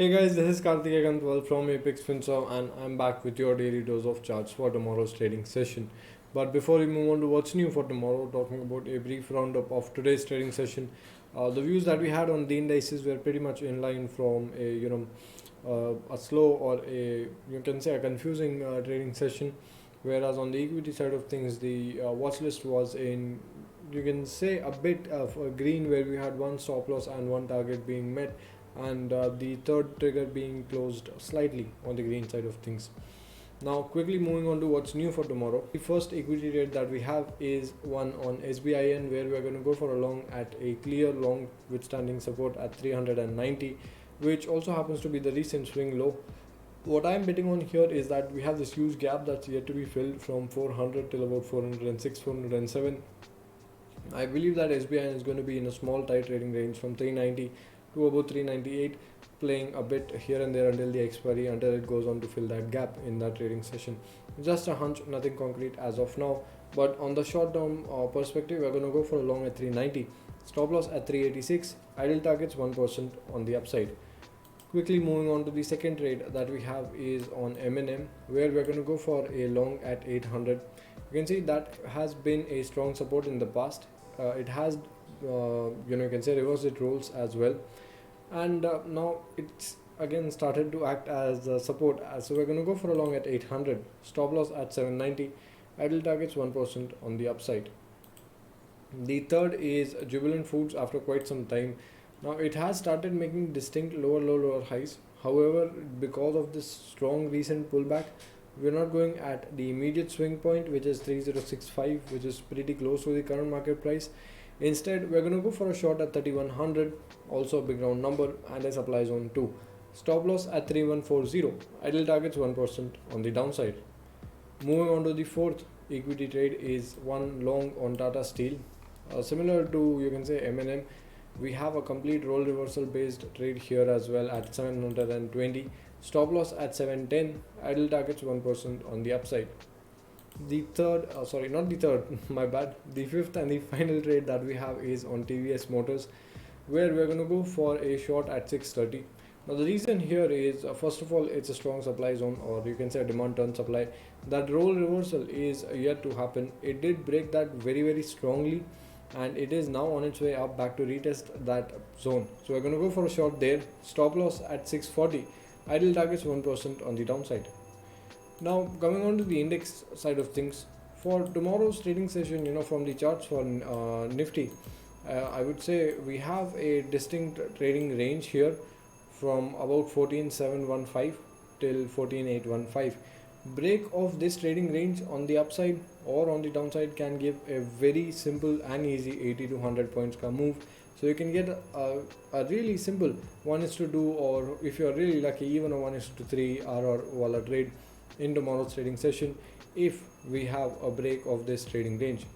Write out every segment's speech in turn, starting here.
Hey guys, this is Karthik Agantwal from Apex FinServ and I'm back with your daily dose of charts for tomorrow's trading session. But before we move on to what's new for tomorrow, talking about a brief roundup of today's trading session, the views that we had on the indices were pretty much in line from a slow or a you can say a confusing trading session. Whereas on the equity side of things, the watch list was in you can say a bit of a green where we had one stop loss and one target being met and the third trigger being closed slightly on the green side of things. Now quickly moving on to what's new for tomorrow. The first equity trade that we have is one on SBIN where we're going to go for a long at a clear long withstanding support at 390, which also happens to be the recent swing low. What I'm betting on here is that we have this huge gap that's yet to be filled from 400 till about 406, 407. I believe that SBIN is going to be in a small tight trading range from 390 to about 398, playing a bit here and there until the expiry, until it goes on to fill that gap in that trading session. Just a hunch, nothing concrete as of now, but on the short term perspective, we're going to go for a long at 390, stop loss at 386, ideal targets 1% on the upside. Quickly moving on to the second trade that we have is on M&M, where we're going to go for a long at 800. You can see that has been a strong support in the past. It has you can say reverse its roles as well, and now it's again started to act as support. So we're going to go for a long at 800, stop loss at 790, idle targets 1% on the upside. The third is Jubilant Foods after quite some time. Now it has started making distinct lower highs. However, because of this strong recent pullback, we're not going at the immediate swing point, which is 3065, which is pretty close to the current market price. Instead, we're going to go for a short at 3100, also a big round number, and a supply zone 2. Stop loss at 3140, idle targets 1% on the downside. Moving on to the fourth equity trade is one long on Tata Steel. Similar to you can say M&M, we have a complete role reversal based trade here as well at 720, stop loss at 710, idle targets 1% on the upside. The third, not the third, my bad. The fifth and the final trade that we have is on TVS Motors, where we're going to go for a short at 630. Now the reason here is, first of all, it's a strong supply zone, or you can say a demand turn supply. That role reversal is yet to happen. It did break that very strongly, and it is now on its way up back to retest that zone. So we're going to go for a short there, stop loss at 640, idle targets 1% on the downside. Now coming on to the index side of things, for tomorrow's trading session, from the charts for Nifty, I would say we have a distinct trading range here from about 14715 till 14815. Break of this trading range on the upside or on the downside can give a very simple and easy 80 to 100 points ka move. So you can get a really simple 1:2, or if you're really lucky, even a 1:3 RR wala trade in tomorrow's trading session if we have a break of this trading range.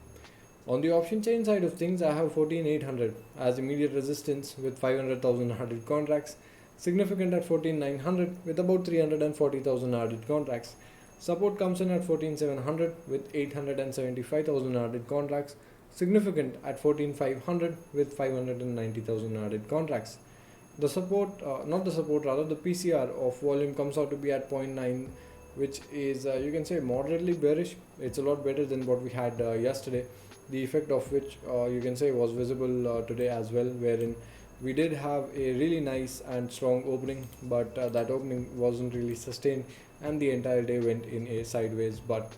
On the option chain side of things, I have 14800 as immediate resistance with 500,000 added contracts, significant at 14900 with about 340,000 added contracts. Support comes in at 14700 with 875,000 added contracts, significant at 14500 with 590,000 added contracts. The support, the PCR of volume comes out to be at 0.9, which is you can say moderately bearish. It's a lot better than what we had yesterday, the effect of which you can say was visible today as well, wherein we did have a really nice and strong opening, but that opening wasn't really sustained and the entire day went in a sideways. But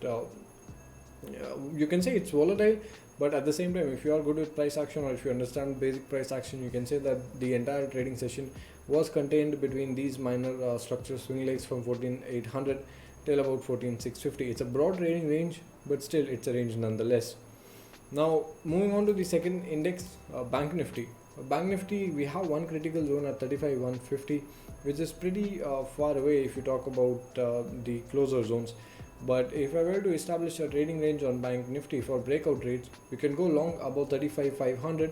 you can say it's volatile, but at the same time, if you are good with price action, or if you understand basic price action, you can say that the entire trading session was contained between these minor structure swing legs from 14800 till about 14650. It's a broad trading range, but still it's a range nonetheless. Now moving on to the second index, Bank Nifty. Bank Nifty, we have one critical zone at 35,150, which is pretty far away if you talk about the closer zones. But if I were to establish a trading range on Bank Nifty for breakout trades, we can go long above 35,500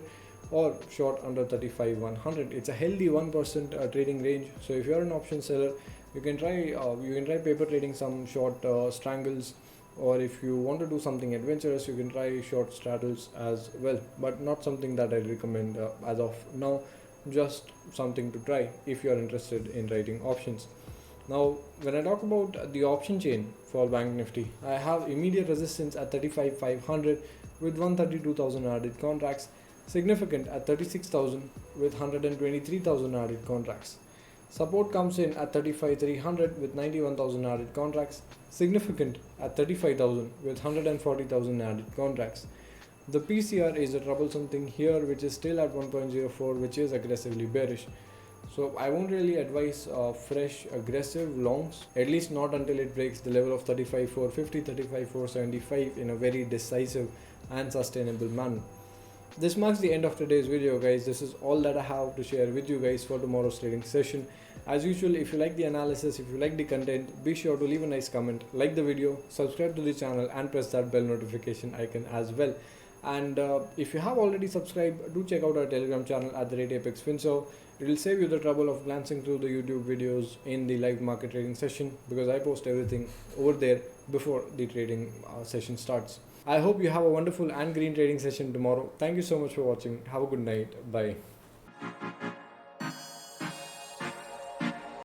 or short under 35,100. It's a healthy 1% trading range. So if you're an option seller, you can try paper trading some short strangles, or if you want to do something adventurous, you can try short straddles as well, but not something that I recommend as of now. just something to try if you are interested in writing options. Now, when I talk about the option chain for Bank Nifty, I have immediate resistance at 35,500 with 132,000 added contracts, significant at 36,000 with 123,000 added contracts. Support comes in at 35,300 with 91,000 added contracts, significant at 35,000 with 140,000 added contracts. The PCR is a troublesome thing here, which is still at 1.04, which is aggressively bearish. So I won't really advise fresh aggressive longs, at least not until it breaks the level of 35,450, 35,475 in a very decisive and sustainable manner. This marks the end of today's video, guys. This is all that I have to share with you guys for tomorrow's trading session. As usual, if you like the analysis, if you like the content, be sure to leave a nice comment, like the video, subscribe to the channel and press that bell notification icon as well. And if you have already subscribed, do check out our Telegram channel at the rate Apex Finso. It will save you the trouble of glancing through the YouTube videos in the live market trading session, because I post everything over there before the trading session starts. I hope you have a wonderful and green trading session tomorrow. Thank you so much for watching. Have a good night. Bye.